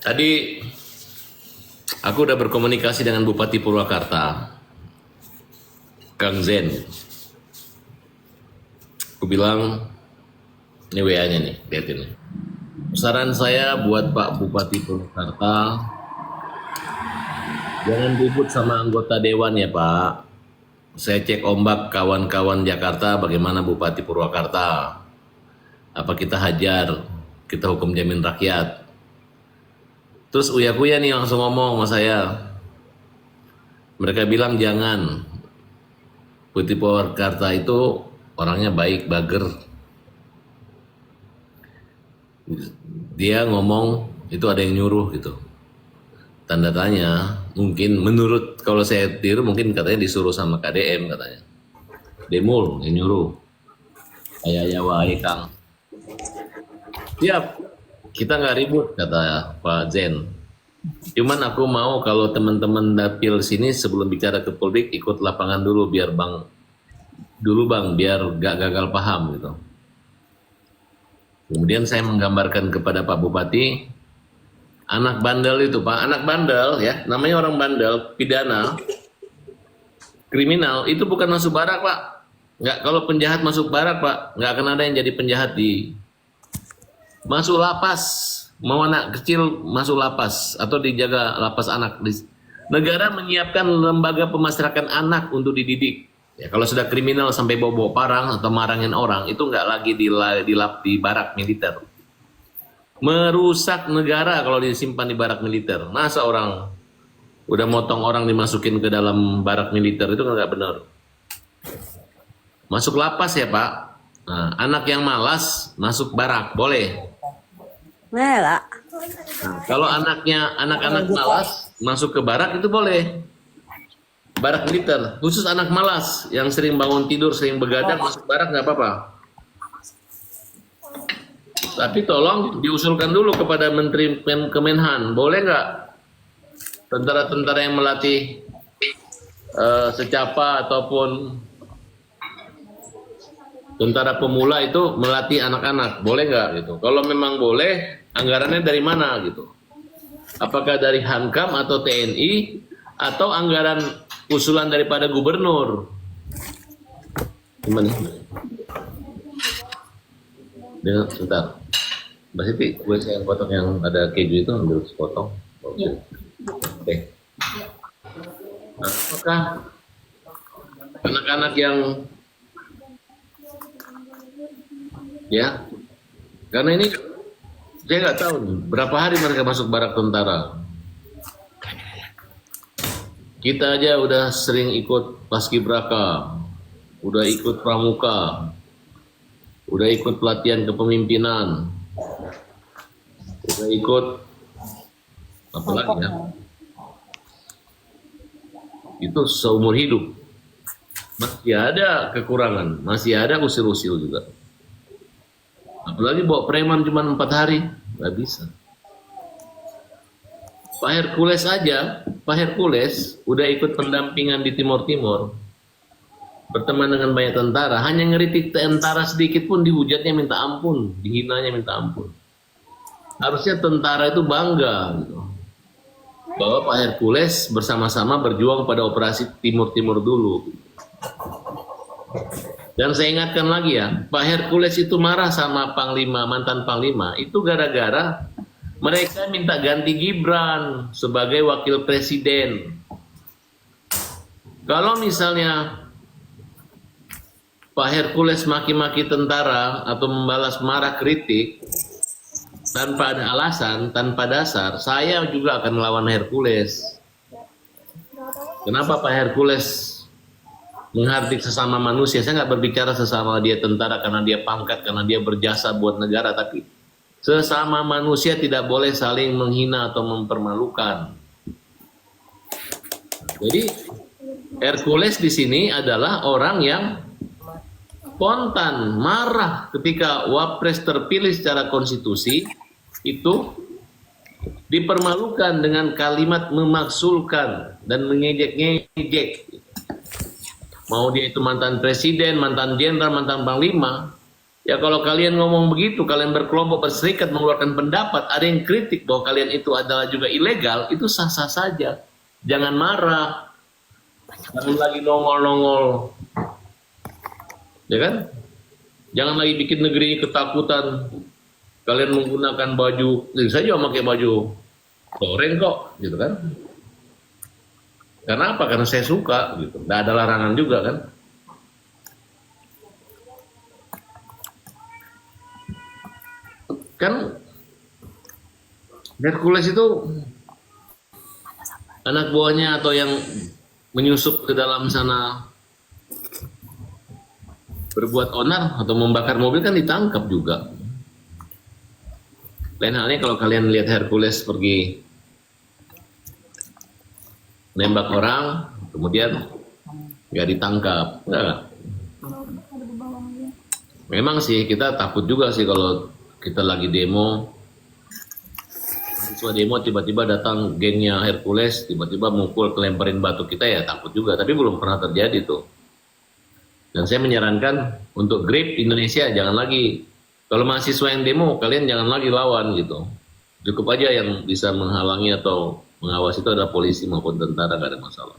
Tadi aku udah berkomunikasi dengan Bupati Purwakarta, Kang Zen. Aku bilang, ini WA-nya nih, lihatin nih. Saran saya buat Pak Bupati Purwakarta, jangan ribut sama anggota dewan ya Pak. Saya cek ombak kawan-kawan Jakarta, bagaimana Bupati Purwakarta. Apa kita hajar, kita hukum jamin rakyat. Terus Uya-Kuya nih langsung ngomong sama saya. Mereka bilang jangan. Bupati Purwakarta itu orangnya baik, bager. Dia ngomong itu ada yang nyuruh gitu. Tanda tanya, mungkin menurut kalau saya tiru mungkin katanya disuruh sama KDM katanya. Demul yang nyuruh. Ayah wahai Kang. Siap, kita nggak ribut kata Pak Zen. Cuman aku mau kalau teman-teman dapil sini sebelum bicara ke publik ikut lapangan dulu biar biar gak gagal paham gitu. Kemudian saya menggambarkan kepada Pak Bupati, anak bandel itu Pak, anak bandel ya, namanya orang bandel, pidana, kriminal, itu bukan masuk barak Pak. Nggak, kalau penjahat masuk barak Pak, nggak akan ada yang jadi penjahat masuk lapas. Mau anak kecil masuk lapas atau dijaga lapas anak. Negara menyiapkan lembaga pemasyarakatan anak untuk dididik. Ya, kalau sudah kriminal sampai bawa parang atau marangin orang, itu nggak lagi di barak militer. Merusak negara kalau disimpan di barak militer. Masa orang udah motong orang dimasukin ke dalam barak militer, itu nggak benar. Masuk lapas ya Pak. Nah, anak yang malas masuk barak boleh. Nah, Kalau anak-anak malas masuk ke barak itu boleh. Barak militer, khusus anak malas yang sering bangun tidur, sering begadang masuk barak nggak apa-apa. Tapi tolong diusulkan dulu kepada Menteri Kemenhan, boleh nggak tentara-tentara yang melatih secapa ataupun tentara pemula itu melatih anak-anak, boleh nggak gitu? Kalau memang boleh, anggarannya dari mana gitu? Apakah dari Hankam atau TNI atau anggaran usulan daripada gubernur? Gimana? Dengar, sebentar. Mbak Siti, gue saya potong yang ada keju itu ambil sepotong. Oke. Nah, apakah anak-anak yang ya, karena ini saya nggak tahu nih, berapa hari mereka masuk barak tentara. Kita aja udah sering ikut paskibraka, udah ikut pramuka, udah ikut pelatihan kepemimpinan, udah ikut apa lagi ya? Itu seumur hidup. Masih ada kekurangan, masih ada usil-usil juga. Apalagi bawa preman cuma 4 hari, nggak bisa. Pak Hercules aja, Pak Hercules udah ikut pendampingan di Timur Timur, berteman dengan banyak tentara, hanya ngeritik tentara sedikit pun dihujatnya minta ampun, dihinanya minta ampun. Harusnya tentara itu bangga gitu, bahwa Pak Hercules bersama-sama berjuang pada operasi Timur Timur dulu. Dan saya ingatkan lagi ya, Pak Hercules itu marah sama Panglima, mantan Panglima, itu gara-gara mereka minta ganti Gibran sebagai wakil presiden. Kalau misalnya Pak Hercules maki-maki tentara atau membalas marah kritik tanpa ada alasan, tanpa dasar, saya juga akan melawan Hercules. Kenapa Pak Hercules menghardik sesama manusia? Saya nggak berbicara sesama dia tentara karena dia pangkat, karena dia berjasa buat negara, tapi sesama manusia tidak boleh saling menghina atau mempermalukan. Jadi Hercules di sini adalah orang yang spontan marah ketika wapres terpilih secara konstitusi itu dipermalukan dengan kalimat memaksulkan dan mengejek-ngejek. Mau dia itu mantan presiden, mantan jenderal, mantan panglima, Ya kalau kalian ngomong begitu, kalian berkelompok berserikat mengeluarkan pendapat, ada yang kritik bahwa kalian itu adalah juga ilegal, itu sah-sah saja. Jangan marah, jangan lagi nongol-nongol, ya kan? Jangan lagi bikin negeri ini ketakutan. Kalian menggunakan baju, saya juga pakai baju goreng kok, gitu kan? Karena apa? Karena saya suka, gitu. Nggak ada larangan juga kan? Kan Hercules itu anak buahnya atau yang menyusup ke dalam sana berbuat onar atau membakar mobil kan ditangkap juga. Lain halnya kalau kalian lihat Hercules pergi nembak orang, kemudian nggak ditangkap, enggak. Memang sih kita takut juga sih kalau kita lagi demo, mahasiswa demo tiba-tiba datang gengnya Hercules, tiba-tiba mukul, kelemparin batu kita, ya takut juga. Tapi belum pernah terjadi tuh. Dan saya menyarankan untuk grip Indonesia jangan lagi, kalau mahasiswa yang demo kalian jangan lagi lawan gitu. Cukup aja yang bisa menghalangi atau mengawasi itu adalah polisi maupun tentara, gak ada masalah.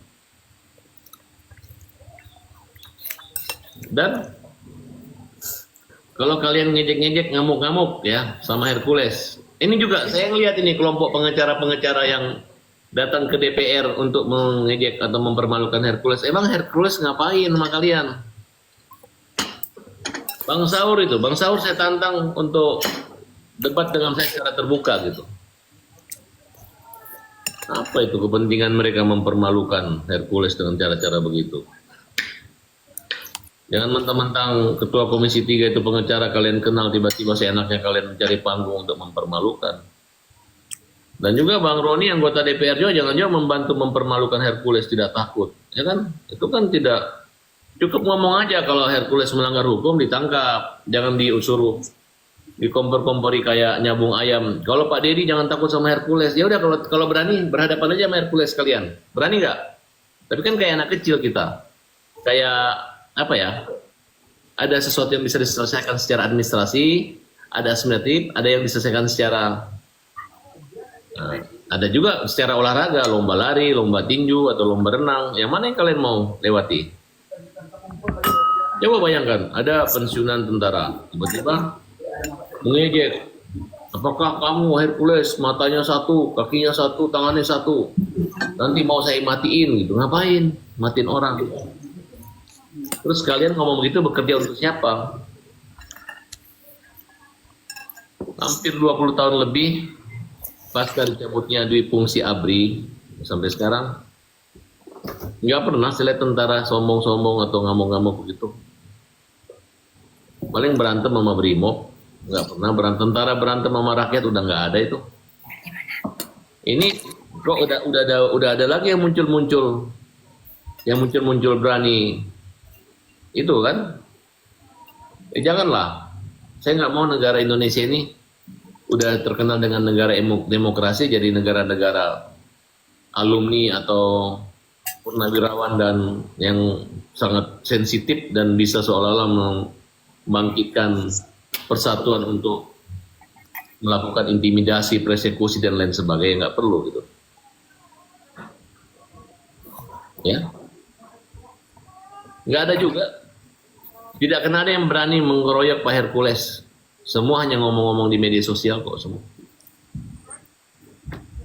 Dan kalau kalian ngejek-ngejek, ngamuk-ngamuk ya sama Hercules. Ini juga saya ngelihat ini kelompok pengacara-pengacara yang datang ke DPR untuk mengejek atau mempermalukan Hercules. Emang Hercules ngapain sama kalian? Bang Saur itu, Bang Saur saya tantang untuk debat dengan saya secara terbuka gitu. Apa itu kepentingan mereka mempermalukan Hercules dengan cara-cara begitu? Jangan mentang-mentang ketua komisi 3 itu pengacara kalian kenal, tiba-tiba seenaknya kalian mencari panggung untuk mempermalukan. Dan juga Bang Roni anggota DPR juga jangan-jangan membantu mempermalukan Hercules, tidak takut. Ya kan? Itu kan tidak, cukup ngomong aja kalau Hercules melanggar hukum ditangkap. Jangan diusur, dikompor-kompori kayak nyambung ayam. Kalau Pak Dedi jangan takut sama Hercules. Ya udah kalau berani berhadapan aja sama Hercules kalian. Berani nggak? Tapi kan kayak anak kecil kita. Kayak apa ya, ada sesuatu yang bisa diselesaikan secara administrasi, ada administratif, ada yang diselesaikan secara ada juga secara olahraga, lomba lari, lomba tinju, atau lomba renang. Yang mana yang kalian mau lewati? Coba bayangkan, ada pensiunan tentara, tiba-tiba mengejek, apakah kamu Hercules, matanya satu, kakinya satu, tangannya satu, nanti mau saya matiin gitu. Ngapain? Matiin orang. Terus kalian ngomong begitu bekerja untuk siapa? Hampir 20 tahun lebih pasca dicabutnya Dwi Fungsi ABRI sampai sekarang nggak pernah saya lihat tentara sombong-sombong atau ngamuk-ngamuk begitu. Paling berantem sama Brimob, nggak pernah tentara berantem sama rakyat, udah nggak ada itu. Ini kok udah ada lagi yang muncul berani. Itu kan, janganlah. Saya nggak mau negara Indonesia ini udah terkenal dengan negara demokrasi jadi negara-negara alumni atau purnawirawan dan yang sangat sensitif dan bisa seolah-olah membangkitkan persatuan untuk melakukan intimidasi, persekusi dan lain sebagainya. Nggak perlu gitu. Ya. Nggak ada juga. Tidak kena ada yang berani mengeroyok Pak Hercules. Semua hanya ngomong-ngomong di media sosial kok semua.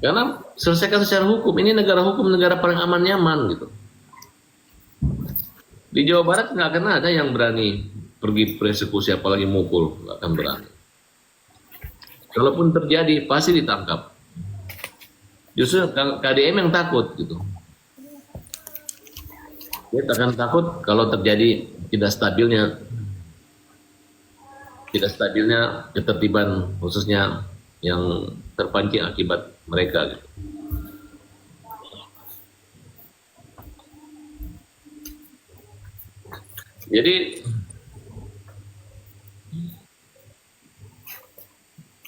Karena selesaikan secara hukum. Ini negara hukum, negara paling aman nyaman gitu. Di Jawa Barat nggak kena ada yang berani pergi persekusi apalagi mukul. Nggak akan berani. Kalaupun terjadi pasti ditangkap. Justru KDM yang takut gitu. Dia akan takut kalau terjadi tidak stabilnya ketertiban khususnya yang terpancing akibat mereka gitu.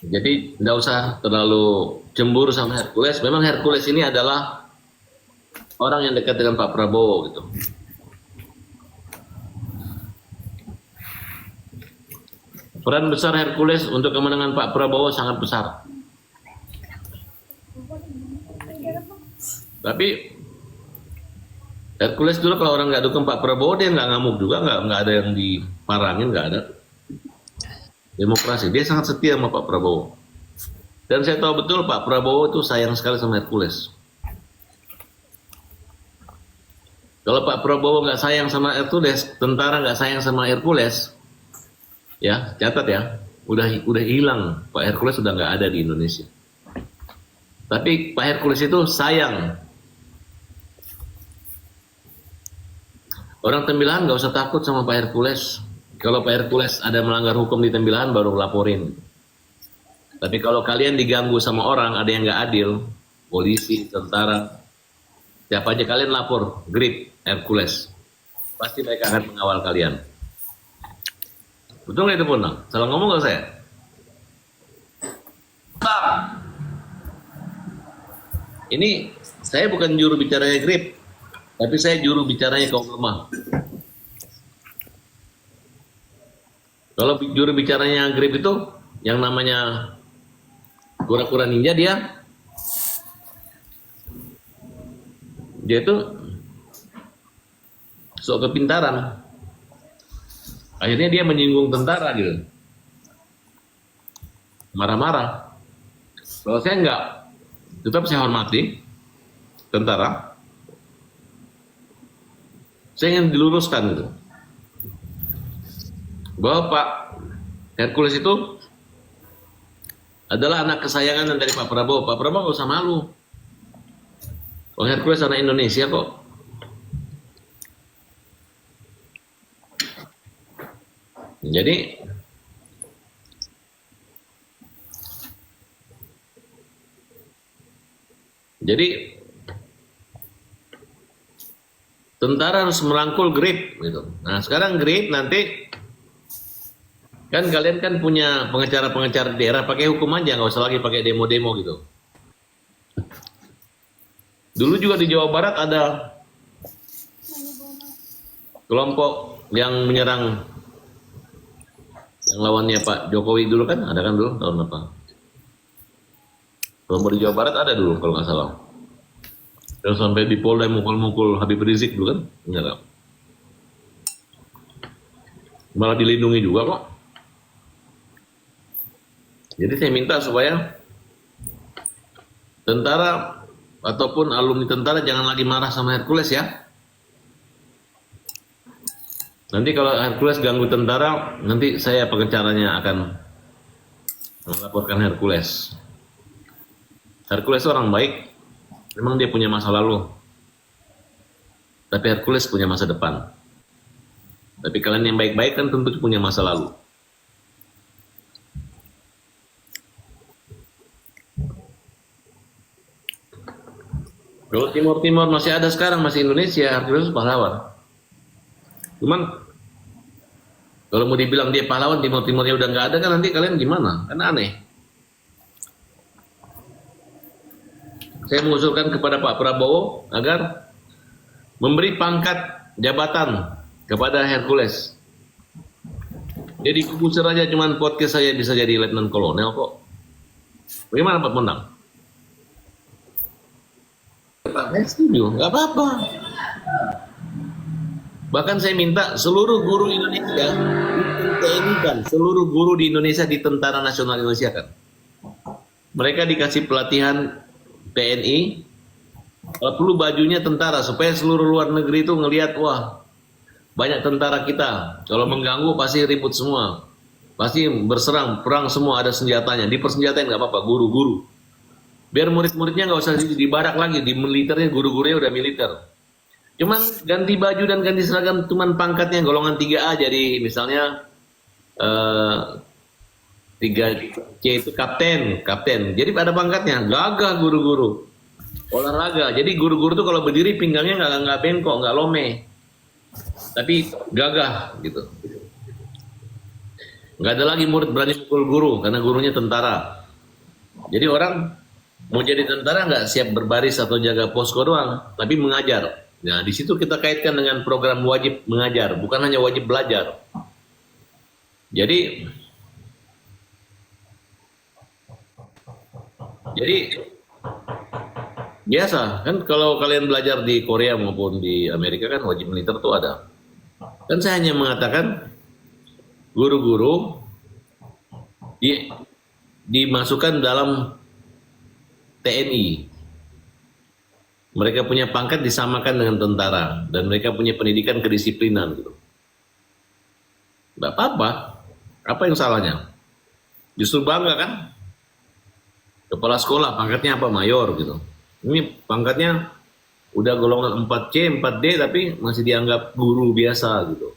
Jadi tidak usah terlalu cemburu sama Hercules. Memang Hercules ini adalah orang yang dekat dengan Pak Prabowo gitu. Peran besar Hercules untuk kemenangan Pak Prabowo sangat besar. Tapi Hercules dulu kalau orang nggak dukung Pak Prabowo dia nggak ngamuk juga, nggak ada yang diparangin, nggak ada. Demokrasi, dia sangat setia sama Pak Prabowo. Dan saya tahu betul Pak Prabowo itu sayang sekali sama Hercules. Kalau Pak Prabowo nggak sayang sama Hercules, tentara nggak sayang sama Hercules, ya catat ya, udah hilang. Pak Hercules sudah nggak ada di Indonesia. Tapi Pak Hercules itu sayang. Orang Tembilahan nggak usah takut sama Pak Hercules. Kalau Pak Hercules ada melanggar hukum di Tembilahan baru laporin. Tapi kalau kalian diganggu sama orang, ada yang nggak adil, polisi, tentara, siapa aja kalian lapor, grip Hercules. Pasti mereka akan mengawal kalian. Betul nggak itu Punang? Salah ngomong nggak saya? Bang! Ini saya bukan juru bicaranya grip, tapi saya juru bicaranya kaum lemah. Kalau juru bicaranya grip itu, yang namanya kura-kura ninja dia itu sok kepintaran. Akhirnya dia menyinggung tentara gitu. Marah-marah. Kalau saya enggak, tetap saya hormati tentara. Saya ingin diluruskan gitu. Bahwa Pak Hercules itu adalah anak kesayangan dari Pak Prabowo. Pak Prabowo gak usah malu. Pak Hercules anak Indonesia kok. Jadi tentara harus merangkul grip gitu. Nah sekarang grip nanti kan kalian kan punya pengacara-pengacara daerah, pakai hukum aja, nggak usah lagi pakai demo-demo gitu. Dulu juga di Jawa Barat ada kelompok yang menyerang yang lawannya Pak Jokowi dulu kan, ada kan dulu tahun apa? Kelompok di Jawa Barat ada dulu kalau nggak salah. Terus sampai di Polda mukul-mukul Habib Rizik dulu kan, enggak. Malah dilindungi juga kok. Jadi saya minta supaya tentara ataupun alumni tentara jangan lagi marah sama Hercules ya. Nanti kalau Hercules ganggu tentara, nanti saya pengacaranya akan melaporkan Hercules. Hercules orang baik, memang dia punya masa lalu. Tapi Hercules punya masa depan. Tapi kalian yang baik-baik kan tentu punya masa lalu. Kalau Timur masih ada sekarang, masih Indonesia, Hercules pahlawan. Cuman kalau mau dibilang dia pahlawan, Timurnya udah nggak ada kan nanti kalian gimana? Kan aneh. Saya mengusulkan kepada Pak Prabowo agar memberi pangkat jabatan kepada Hercules. Jadi kusir aja cuman podcast saya bisa jadi letnan kolonel kok. Bagaimana Pak Menang? Saya setuju, nggak apa-apa. Bahkan saya minta seluruh guru Indonesia TNI kan, seluruh guru di Indonesia di Tentara Nasional Indonesia kan, mereka dikasih pelatihan TNI, kalau perlu bajunya tentara supaya seluruh luar negeri itu ngelihat wah banyak tentara kita. Kalau mengganggu pasti ribut semua, pasti berserang, perang semua ada senjatanya, dipersenjatain nggak apa-apa guru-guru. Biar murid-muridnya nggak usah di barak lagi, di militernya guru-gurunya udah militer. Cuman ganti baju dan ganti seragam, cuman pangkatnya golongan 3A jadi misalnya 3C itu kapten. Jadi ada pangkatnya, gagah guru-guru. Olahraga. Jadi guru-guru tuh kalau berdiri pinggangnya nggak bengkok, nggak lome. Tapi gagah gitu. Nggak ada lagi murid berani mukul guru karena gurunya tentara. Jadi orang mau jadi tentara nggak siap berbaris atau jaga posko doang, tapi mengajar. Nah, di situ kita kaitkan dengan program wajib mengajar, bukan hanya wajib belajar. Jadi Jadi biasa kan kalau kalian belajar di Korea maupun di Amerika kan wajib militer tuh ada. Kan saya hanya mengatakan guru-guru di, dimasukkan dalam TNI. Mereka punya pangkat disamakan dengan tentara dan mereka punya pendidikan kedisiplinan gitu. Nggak apa-apa. Apa yang salahnya? Justru bangga kan? Kepala sekolah pangkatnya apa? Mayor gitu. Ini pangkatnya udah golongan 4C, 4D tapi masih dianggap guru biasa gitu.